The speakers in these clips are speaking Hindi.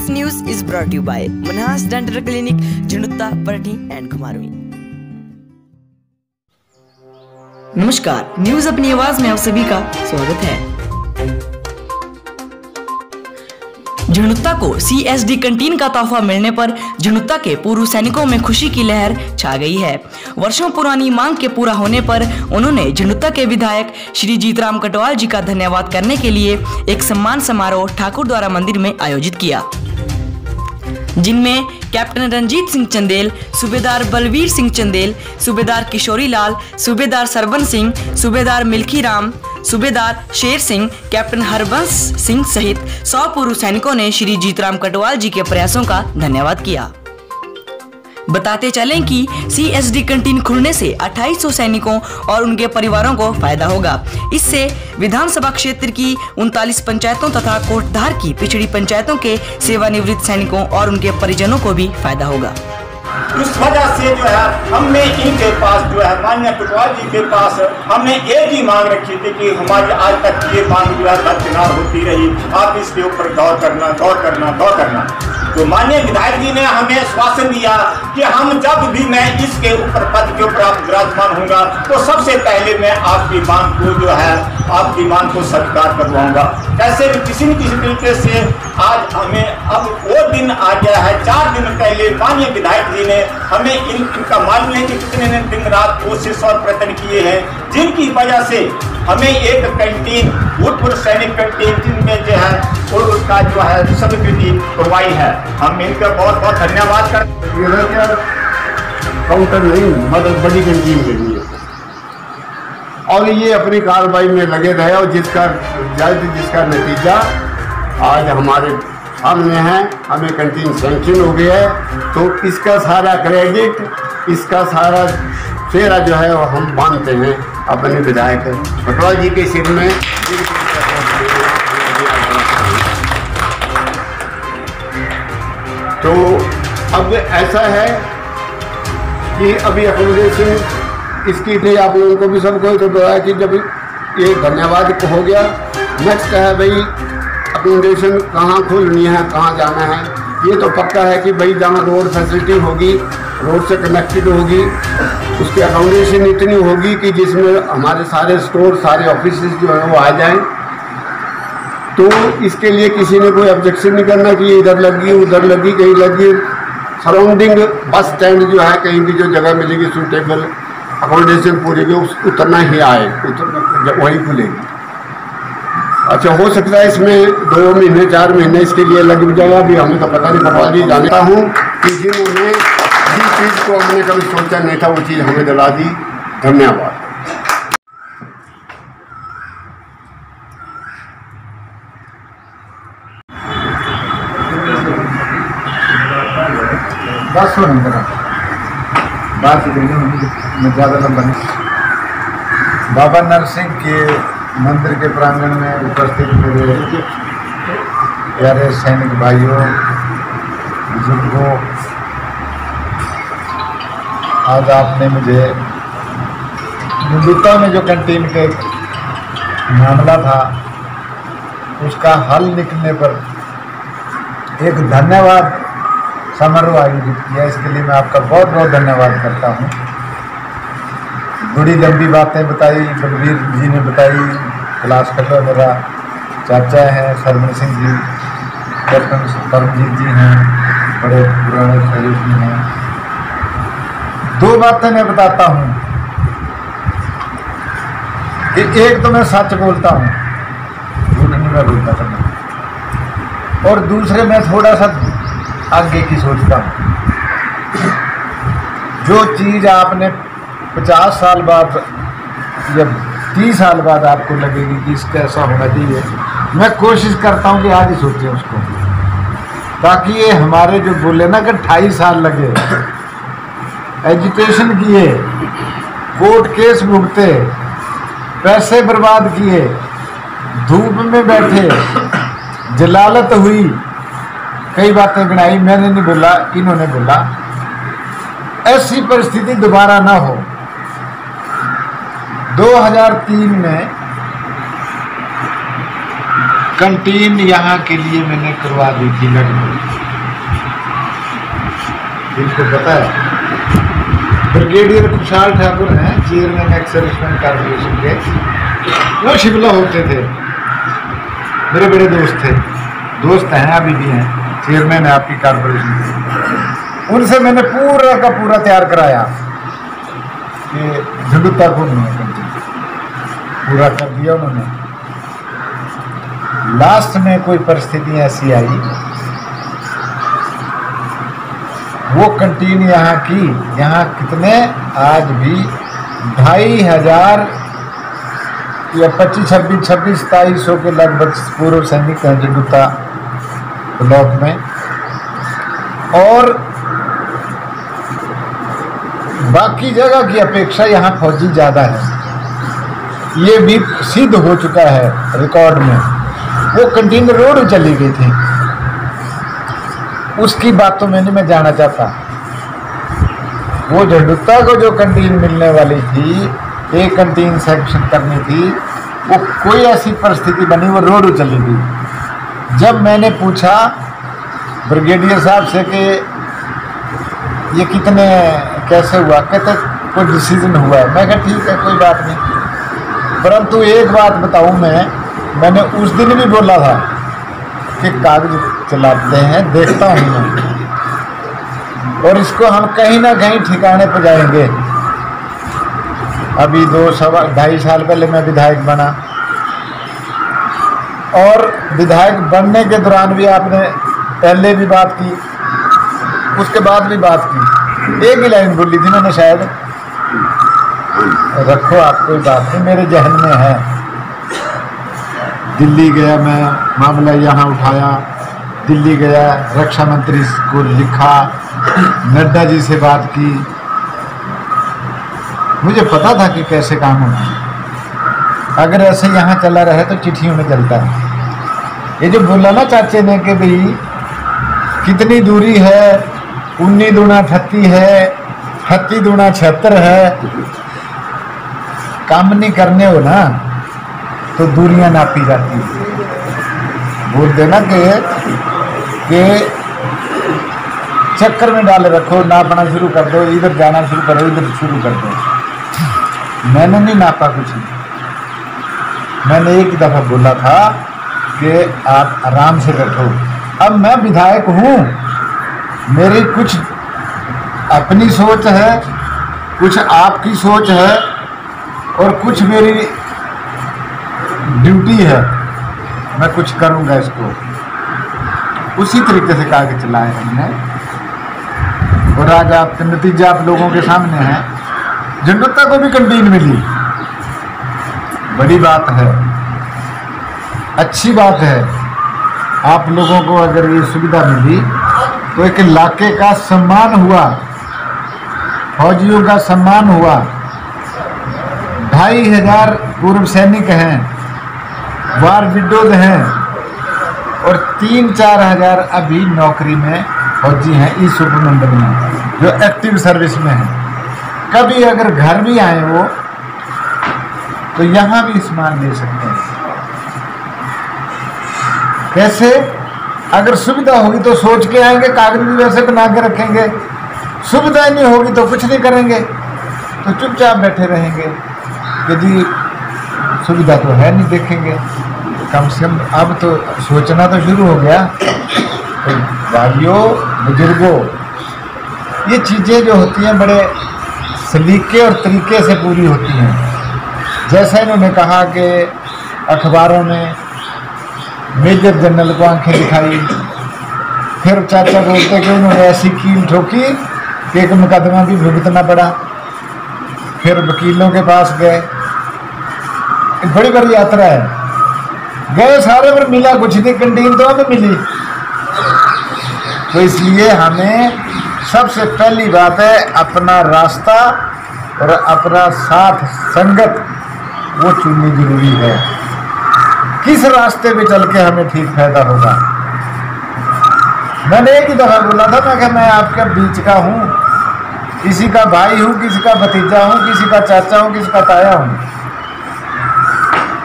This news is brought to you by Manhas Dental Clinic, Jhandutta, परठी एंड घुमारवीं। नमस्कार, न्यूज अपनी आवाज में आप सभी का स्वागत है। झुनुत्ता को CSD कैंटीन का तोहफा मिलने पर झुनुत्ता के पूर्व सैनिकों में खुशी की लहर छा गई है। वर्षों पुरानी मांग के पूरा होने पर उन्होंने झुनुत्ता के विधायक श्री जीतराम कटवाल जी का धन्यवाद करने के लिए एक सम्मान समारोह ठाकुर द्वारा मंदिर में आयोजित किया, जिनमें कैप्टन रंजीत सिंह चंदेल, सूबेदार बलवीर सिंह चंदेल, सूबेदार किशोरी लाल, सूबेदार सरवन सिंह, सूबेदार मिल्खी राम, सूबेदार शेर सिंह, कैप्टन हरबंस सिंह सहित 100 पूर्व सैनिकों ने श्री जीतराम कटवाल जी के प्रयासों का धन्यवाद किया। बताते चलें कि CSD कैंटीन खुलने से 2800 सैनिकों और उनके परिवारों को फायदा होगा। इससे विधानसभा क्षेत्र की 39 पंचायतों तथा कोटधार की पिछड़ी पंचायतों के सेवानिवृत्त सैनिकों और उनके परिजनों को भी फायदा होगा। इस वजह से जो है हमने इनके पास जो है माननीय कटवाल जी के पास हमने एक ही मांग रखी थी कि हमारी आज तक ये मांग जो है दरकिनार होती रही, आप इसके ऊपर गौर करना। तो माननीय विधायक जी ने हमें आश्वासन दिया कि हम जब भी मैं इसके ऊपर पद के ऊपर आप विराजमान होगा तो सबसे पहले मैं आपकी मांग को जो है आपकी मांग को स्वीकार करवाऊंगा। कैसे भी किसी न किसी तरीके से आज हमें अब वो दिन आ गया है। 4 दिन पहले माननीय विधायक जी ने हमें इनका मालूम नहीं कि कितने ने दिन रात कोशिश और प्रयत्न किए हैं, जिनकी वजह से हमें एक कैंटीन भूतपूर्व सैनिक कैंटीन जिनमें जो है उसका जो है स्वीकृति करवाई है। हम इनका बहुत बहुत धन्यवाद करते हैं। काउंटर नहीं, मदद बड़ी कैंटीन के लिए, और ये अपनी कार्रवाई में लगे रहे और जिसका नतीजा आज हमारे सामने है। हमें कैंटीन सैंक्शन हो गया है, तो इसका सारा क्रेडिट, इसका सारा फेरा जो है वो हम मानते हैं अपने विधायक कटवाल जी के सिर में। तो अब ऐसा है कि अभी अकोमोडेशन इसकी लिए आप लोगों को भी सबको तो है कि जब ये धन्यवाद हो गया, नेक्स्ट है भाई अकोमोडेशन कहाँ खोलनी है, कहाँ जाना है। ये तो पक्का है कि भाई जहाँ रोड फैसिलिटी होगी, रोड से कनेक्टेड होगी, उसकी अकोमोडेशन इतनी होगी कि जिसमें हमारे सारे स्टोर, सारे ऑफिस जो है वो आ जाएं। तो इसके लिए किसी ने कोई ऑब्जेक्शन नहीं करना कि इधर लगी उधर लगी कहीं लगी। सराउंडिंग बस स्टैंड जो है कहीं भी जो जगह मिलेगी सूटेबल अकोमोडेशन पूरी भी उतना ही आए, वही खुलेगी। अच्छा, हो सकता है इसमें 2 महीने 4 महीने इसके लिए लग जाएगा, अभी हमें तो पता नहीं। कटवाल जी जानता हूँ कि जिन्होंने जिस चीज़ को हमने कभी सोचा नहीं था वो चीज़ हमें दिला दी। धन्यवाद। बस हो नहीं बात में ज़्यादा लंबा नहीं। बाबा नरसिंह के मंदिर के प्रांगण में उपस्थित मेरे प्यारे सैनिक भाइयों, बुजुर्गों, आज आपने मुझे झुनुत्ता में जो कैंटीन के मामला था उसका हल निकलने पर एक धन्यवाद समारोह आयोजित किया। इसके लिए मैं आपका बहुत बहुत धन्यवाद करता हूँ। बड़ी लंबी बातें बताई, बलवीर जी ने बताई, कैलाश कटवा मेरा चाचा है, सरवन सिंह जी, कैप्टन परमजीत जी हैं, बड़े पुराने सहयोगी हैं। 2 बातें मैं बताता हूँ कि एक तो मैं सच बोलता हूँ, झूठ नहीं मैं बोलता कभी, और दूसरे मैं थोड़ा सा आगे की सोचता हूँ। जो चीज़ आपने 50 साल बाद या 30 साल बाद आपको लगेगी कि इसका ऐसा होना चाहिए, मैं कोशिश करता हूँ कि आज ही सोचें उसको, ताकि ये हमारे जो बोले ना कि 28 साल लगे, एजुकेशन किए, कोर्ट केस भुगते, पैसे बर्बाद किए, धूप में बैठे, जलालत हुई, कई बातें गिनाई, मैंने नहीं बोला, इन्होंने बोला, ऐसी परिस्थिति दोबारा ना हो। 2003 में कैंटीन यहाँ के लिए मैंने करवा दी थी लगभग। इनको पता है। ब्रिगेडियर खुशहाल ठाकुर हैं, चेयरमैन एक्स-सर्विसमैन कॉर्पोरेशन के। वो शिमला होते थे, मेरे बड़े दोस्त थे, दोस्त हैं अभी भी हैं, चेयरमैन है आपकी कॉर्पोरेशन के। उनसे मैंने पूरा का पूरा तैयार कराया कि झंडुता को पूरा कर दिया उन्होंने। लास्ट में कोई परिस्थिति ऐसी आई, वो कंटीन यहाँ की, यहाँ कितने आज भी 2500 या 2500-2600 के लगभग पूर्व सैनिक हैं झंडुता ब्लॉक में, और बाकी जगह की अपेक्षा यहाँ फौजी ज़्यादा है। ये भी सिद्ध हो चुका है रिकॉर्ड में। वो कंटीन रोड चली गई थी, उसकी बात तो मैंने मैं जाना चाहता। वो झंडुता को जो कंटीन मिलने वाली थी, एक कंटीन सैंक्शन करनी थी, वो कोई ऐसी परिस्थिति बनी, वो रोड चली गई। जब मैंने पूछा ब्रिगेडियर साहब से कि ये कितने कैसे हुआ, कहते कोई डिसीजन हुआ है। मैं कहा ठीक है कोई बात नहीं, परंतु एक बात बताऊं, मैंने उस दिन भी बोला था कि कागज चलाते हैं, देखता हूँ मैं, और इसको हम कहीं ना कहीं ठिकाने पर जाएंगे। अभी 2-2.5 साल पहले मैं विधायक बना, और विधायक बनने के दौरान भी आपने पहले भी बात की, उसके बाद भी बात की। एक ही लाइन बोली थी मैंने, शायद रखो आप, कोई बात नहीं, मेरे जहन में है। दिल्ली गया मैं, मामला यहाँ उठाया, दिल्ली गया, रक्षा मंत्री को लिखा, नड्डा जी से बात की। मुझे पता था कि कैसे काम होना है। अगर ऐसे यहाँ चला रहे तो चिट्ठियों में चलता है। ये जो बोला ना चाचे ने कि भाई कितनी दूरी है, 19 दूना 38 है, 38 दूना 76 है। काम नहीं करने हो ना तो दूरियां नापी जाती है। बोल देना कि चक्कर में डाले रखो, नापना शुरू कर दो, इधर जाना शुरू करो, इधर शुरू कर दो। मैंने नहीं नापा कुछ नहीं। मैंने एक दफ़ा बोला था कि आप आराम से बैठो। अब मैं विधायक हूँ, मेरी कुछ अपनी सोच है, कुछ आपकी सोच है, और कुछ मेरी ड्यूटी है, मैं कुछ करूँगा इसको। उसी तरीके से कागज चलाए हमने, और आज आपका नतीजा आप लोगों के सामने है। झंडुता को भी कंटीन मिली, बड़ी बात है, अच्छी बात है। आप लोगों को अगर ये सुविधा मिली तो एक इलाके का सम्मान हुआ, फौजियों का सम्मान हुआ। 2500 पूर्व सैनिक हैं, वार विडोज हैं, और 3-4 हज़ार अभी नौकरी में फौजी हैं इस उपमंडल में, जो एक्टिव सर्विस में हैं। कभी अगर घर भी आए वो तो यहाँ भी सम्मान ले सकते हैं। कैसे? अगर सुविधा होगी तो सोच के आएंगे, कागज भी वैसे बना के रखेंगे। सुविधा नहीं होगी तो कुछ नहीं करेंगे, तो चुपचाप बैठे रहेंगे कि जी सुविधा तो है नहीं, देखेंगे। कम से कम अब तो सोचना तो शुरू हो गया। तो भाइयों बुजुर्गों, ये चीज़ें जो होती हैं बड़े सलीके और तरीके से पूरी होती हैं। जैसा इन्होंने कहा कि अखबारों में मेजर जनरल को आंखें दिखाई, फिर चाचा बोलते कि उन्होंने ऐसी कील ठोकी कि एक मुकदमा भी भुगतना पड़ा। फिर वकीलों के पास गए, बड़ी बड़ी यात्रा है, गए सारे पर मिला कुछ नहीं, कंटीन तो हमें मिली। तो इसलिए हमें सबसे पहली बात है अपना रास्ता और अपना साथ संगत वो चुननी जरूरी है। किस रास्ते पे चल के हमें ठीक फायदा होगा। मैंने एक ही दफा बोला था, मैं आपके बीच का हूँ, किसी का भाई हूँ, किसी का भतीजा हूँ, किसी का चाचा हूँ, किसी का ताया हूँ।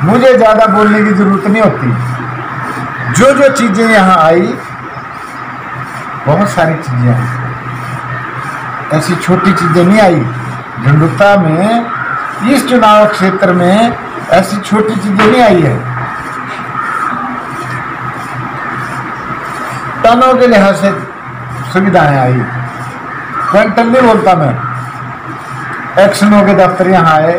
मुझे ज़्यादा बोलने की जरूरत नहीं होती। जो जो चीज़ें यहाँ आई, बहुत सारी चीज़ें हैं, ऐसी छोटी चीजें नहीं आई झंडुता में, इस चुनाव क्षेत्र में ऐसी छोटी चीजें नहीं आई है। टनों के लिहाज से सुविधाएं आई। क्विंटल नहीं बोलता मैं। एक्शनों के दफ्तर यहाँ आए,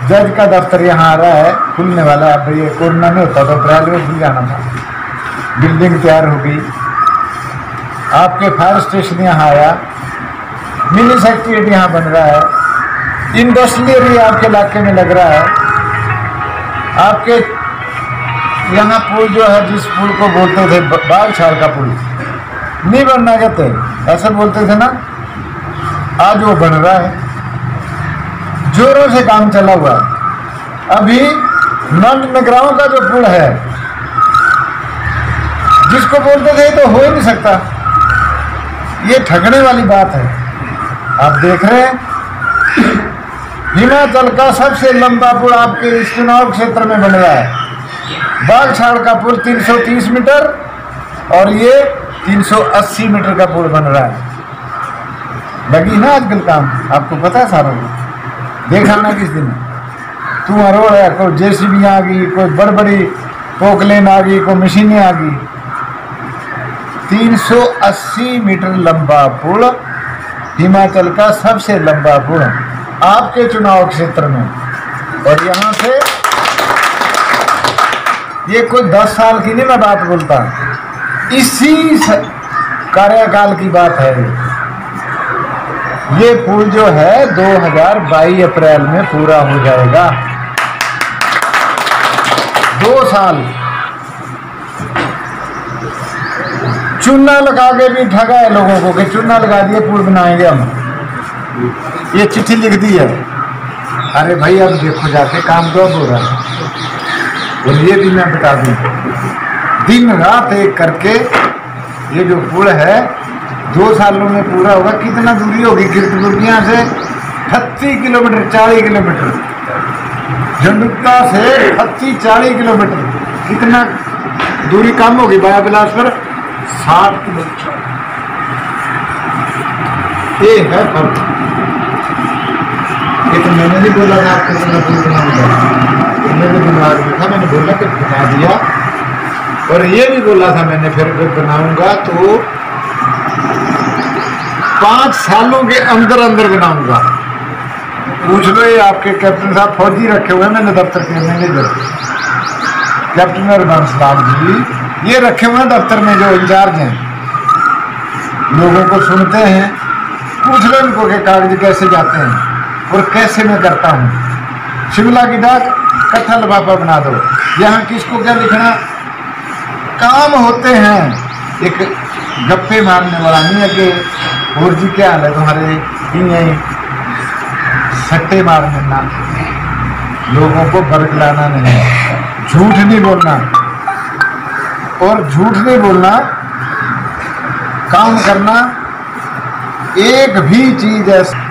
जज का दफ्तर यहाँ आ रहा है, खुलने वाला है। अब ये कोरोना नहीं होता तो अप्रैल में खुल जाना था। बिल्डिंग तैयार हो गई। आपके फायर स्टेशन यहाँ आया, मिनी सेक्रेटरिएट यहाँ बन रहा है, इंडस्ट्रियल एरिया आपके इलाके में लग रहा है। आपके यहाँ पुल जो है, जिस पुल को बोलते थे बागछाड़ का पुल, नहीं बनना कहते, ऐसा बोलते थे ना, आज वो बन रहा है। जोरों से काम चला हुआ है। अभी नगराओं का जो पुल है, जिसको बोलते थे तो हो ही नहीं सकता, ये ठगने वाली बात है। आप देख रहे हैं हिमाचल का सबसे लंबा पुल आपके इस चुनाव क्षेत्र में बन रहा है। बागछाड़ का पुल 330 मीटर और ये 380 मीटर का पुल बन रहा है। लगी ना आजकल काम, आपको पता है सारा को, देखा ना किस दिन। तू रोड है, कोई जेसीबी आ गई, कोई बड़ बड़ी पोकलेन आ गई, कोई मशीनें आ गई। 380 मीटर लंबा पुल, हिमाचल का सबसे लंबा पुल आपके चुनाव क्षेत्र में। और यहाँ से ये कोई 10 साल की नहीं मैं बात बोलता, इसी कार्यकाल की बात है। ये पुल जो है 2022 अप्रैल में पूरा हो जाएगा। 2 साल चूना लगा के भी ठगा है लोगों को कि चूना लगा दिए पुल बनाएंगे हम, ये चिट्ठी लिख दी है। अरे भाई अब देखो जाके काम तो अब हो रहा है। और ये भी मैं बता दूं, दिन रात एक करके ये जो पुल है 2 सालों में पूरा होगा। कितना दूरी होगी कीर्तपुर यहाँ से? 38 किलोमीटर, 40 किलोमीटर। झंडुता से 38-40 किलोमीटर, कितना दूरी कम होगी? बाया बिलासपुर 60 किलोमीटर। ये है फर्क। ये तो मैंने नहीं बोला था आपको मेरे दिमाग में था, मैंने बोला कि बना दिया। और ये भी बोला था मैंने, फिर बनाऊंगा तो 5 सालों के अंदर अंदर बनाऊंगा। पूछ लो, ये आपके कैप्टन साहब फौजी रखे हुए हैं मैंने दफ्तर के मैनेजर, कैप्टन हरबंस लाल जी, ये रखे हुए हैं दफ्तर में जो इंचार्ज हैं, लोगों को सुनते हैं। पूछ लो इनको कि कागज कैसे जाते हैं और कैसे मैं करता हूँ। शिमला की डाक कट्ठा लिफाफा बना दो, यहाँ किसको क्या लिखना, काम होते हैं। एक गप्पे मारने वाला नहीं है कि और जी क्या हाल है तुम्हारे, यहीं सट्टे मारने ना, लोगों को बरगलाना नहीं, झूठ नहीं बोलना। और झूठ नहीं बोलना, काम करना। एक भी चीज ऐसी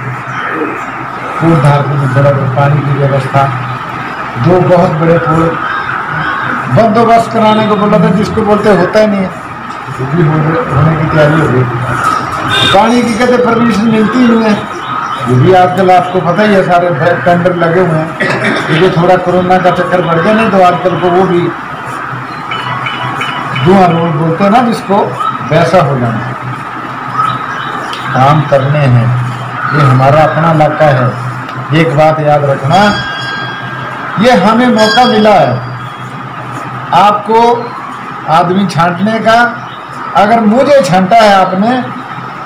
बड़ा पानी की व्यवस्था, 2 बहुत बड़े पुल बंदोबस्त कराने को बोला था, जिसको बोलते होता ही नहीं है, वो भी होने की तैयारी हो गई। पानी की कहते परमिशन मिलती ही नहीं है, वो भी आजकल आपको पता ही है, सारे टेंडर लगे हुए हैं। क्योंकि थोड़ा कोरोना का चक्कर बढ़ गया, नहीं तो आजकल को वो भी धुआं रोड बोलते हैं ना जिसको, वैसा हो जाना। काम करने हैं, ये हमारा अपना इलाका है। एक बात याद रखना, ये हमें मौका मिला है आपको आदमी छांटने का। अगर मुझे छांटा है आपने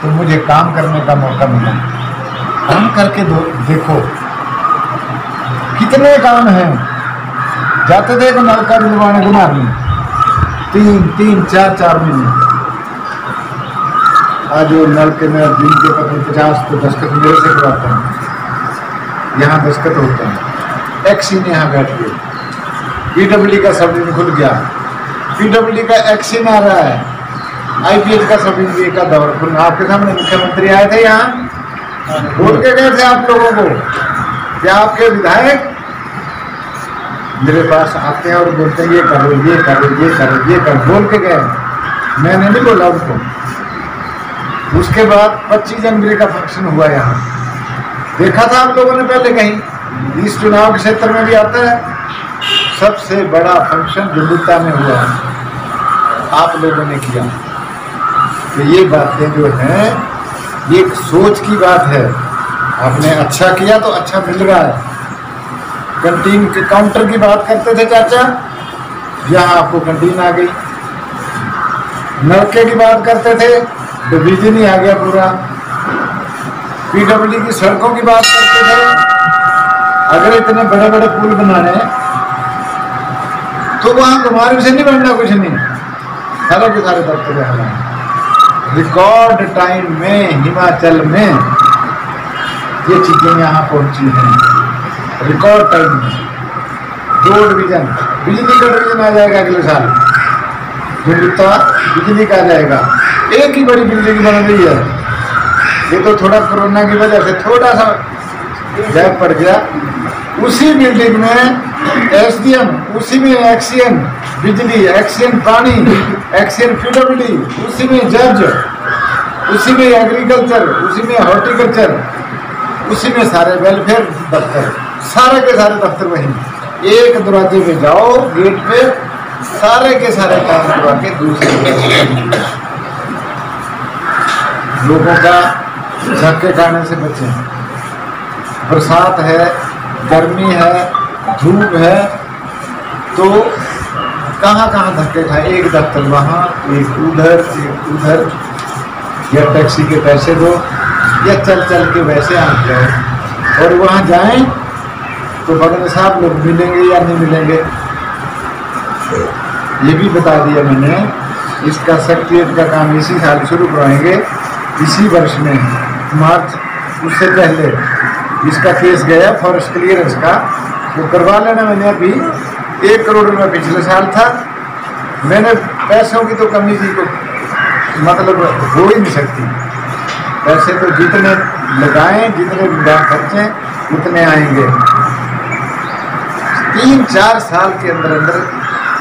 तो मुझे काम करने का मौका मिला। काम करके देखो कितने काम हैं। जाते थे कि नलका दिलवाने को मारने 3-3, 4-4 महीने। आज वो नलके में दिन के 50 तो दस्तखत मेरे से करवाता हूँ, यहाँ दस्तखत होता है। एक्सीन यहाँ बैठ गए, पीडब्ल्यू का सब दिन खुल गया, पीडब्ल्यू का एक्सीन आ रहा है, आईपीएच का सब दिन का दौर खुल। आपके सामने मुख्यमंत्री आए थे यहाँ, बोल के गए थे आप लोगों को क्या आपके विधायक मेरे पास आते हैं और बोलते हैं ये करो, ये करो, ये करो, ये करो, बोल के गए। मैंने नहीं बोला उनको, उसके बाद 25 जनवरी का फंक्शन हुआ यहाँ, देखा था आप लोगों ने पहले कहीं, इस चुनाव क्षेत्र में भी आता है। सबसे बड़ा फंक्शन झंडुता में हुआ, आप लोगों ने किया। तो ये बातें जो हैं ये एक सोच की बात है। आपने अच्छा किया तो अच्छा मिल रहा है। कैंटीन के काउंटर की बात करते थे चाचा, यहाँ आपको कैंटीन आ गई। नलके की बात करते थे तो बिजली आ गया पूरा। पीडब्ल्यू की सड़कों की बात करते थे, अगर इतने बड़े बड़े पुल बनाने तो वहां कुमार से नहीं बनना, कुछ नहीं, सारे के सारे दफ्तर हमारे। रिकॉर्ड टाइम में हिमाचल में ये चीजें यहाँ पहुंची हैं, रिकॉर्ड टाइम में। 2 डिवीजन, बिजली का डिवीजन आ जाएगा अगले साल, झंडुता बिजली का आ जाएगा। एक ही बड़ी बिल्डिंग बन रही है, ये तो थोड़ा कोरोना की वजह से थोड़ा सा गैप पड़ गया। उसी बिल्डिंग में एसडीएम, उसी में एक्सीएन बिजली, एक्सीएन पानी, एक्सीएन पीडब्ल्यू, उसी में जज, उसी में एग्रीकल्चर, उसी में हॉर्टिकल्चर, उसी में सारे वेलफेयर दफ्तर, सारे के सारे दफ्तर वहीं। एक दरवाजे पे जाओ, गेट पे सारे के सारे काम करवा के दूसरे लोगों का धक्के खाने से बचें। बरसात है, गर्मी है, धूप है, तो कहाँ कहाँ धक्के खाए, एक दफ्तर वहाँ, एक उधर, या टैक्सी के पैसे दो, या चल चल के वैसे आ जाओ। और वहाँ जाएं तो बगल साहब लोग मिलेंगे या नहीं मिलेंगे, ये भी बता दिया मैंने। इसका सेक्रेटरिएट का काम इसी साल शुरू करवाएंगे, इसी वर्ष में मार्च। उससे पहले इसका केस गया फॉरेस्ट क्लियरेंस का, वो करवा लेना। मैंने अभी 1 करोड़ रुपये पिछले साल था। मैंने पैसों की तो कमी थी, तो मतलब हो ही नहीं सकती। पैसे तो जितने लगाएं, जितने खर्चें, उतने आएंगे। 3-4 साल के अंदर अंदर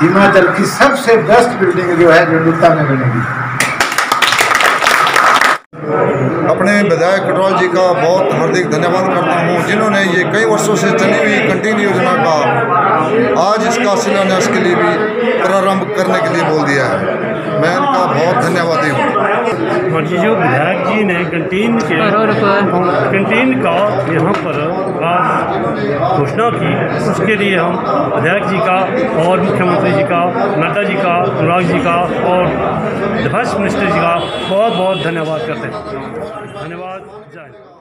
हिमाचल की सबसे बेस्ट बिल्डिंग जो है झंडुता में बनेगी। अपने विधायक कटवाल जी का बहुत हार्दिक धन्यवाद करता हूं, जिन्होंने ये कई वर्षों से चली हुई कैंटीन योजना का आज इसका शिलान्यास के लिए भी प्रारंभ करने के लिए बोल दिया है। मैं इनका बहुत धन्यवादी हूँ। और ये जो विधायक जी ने कैंटीन का यहाँ पर आज घोषणा की, उसके लिए हम विधायक जी का और मुख्यमंत्री जी का, नड्डा जी का, अनुराग जी का और डिफेंस मिनिस्टर जी का बहुत बहुत धन्यवाद करते हैं। धन्यवाद। जय हिंद।